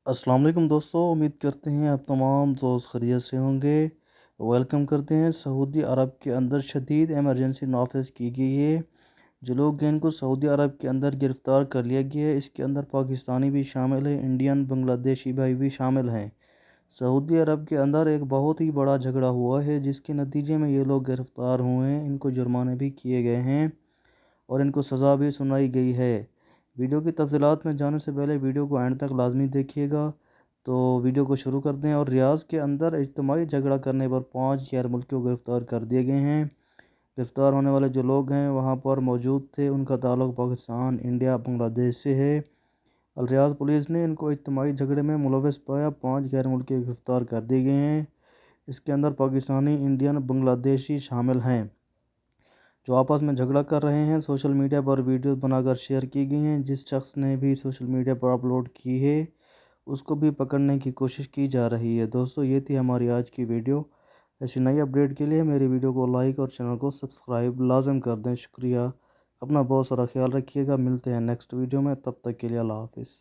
अस्सलाम वालेकुम दोस्तों, उम्मीद करते हैं आप तमाम दोस्त खैरियत से होंगे। वेलकम करते हैं। सऊदी अरब के अंदर शदीद एमरजेंसी नाफिज की गई है। जो लोग हैं इनको सऊदी अरब के अंदर गिरफ़्तार कर लिया गया है। इसके अंदर पाकिस्तानी भी शामिल है, इंडियन बांग्लादेशी भाई भी शामिल हैं। सऊदी अरब के अंदर एक बहुत ही बड़ा झगड़ा हुआ है जिसके नतीजे में ये लोग गिरफ़्तार हुए हैं। इनको जुर्माने भी किए गए हैं और इनको सज़ा भी सुनाई गई है। वीडियो की तफसीलात में जाने से पहले वीडियो को एंड तक लाजमी देखिएगा। तो वीडियो को शुरू करते हैं। और रियाज़ के अंदर इज्तिमाई झगड़ा करने पर 5 गैर मुल्कियों को गिरफ़्तार कर दिए गए हैं। गिरफ़्तार होने वाले जो लोग हैं वहाँ पर मौजूद थे, उनका ताल्लुक़ पाकिस्तान, इंडिया, बांग्लादेश से है। अल रियाज़ पुलिस ने इनको इज्तिमाई झगड़े में मुलविस पाया। 5 गैर मुल्की गिरफ़्तार कर दिए गए हैं। इसके अंदर पाकिस्तानी, इंडियन, बांग्लादेशी शामिल हैं जो आपस में झगड़ा कर रहे हैं। सोशल मीडिया पर वीडियो बनाकर शेयर की गई हैं। जिस शख्स ने भी सोशल मीडिया पर अपलोड की है उसको भी पकड़ने की कोशिश की जा रही है। दोस्तों, ये थी हमारी आज की वीडियो। ऐसी नई अपडेट के लिए मेरी वीडियो को लाइक और चैनल को सब्सक्राइब लाजम कर दें। शुक्रिया। अपना बहुत सारा ख्याल रखिएगा। मिलते हैं नेक्स्ट वीडियो में, तब तक के लिए अल्लाह हाफिज़।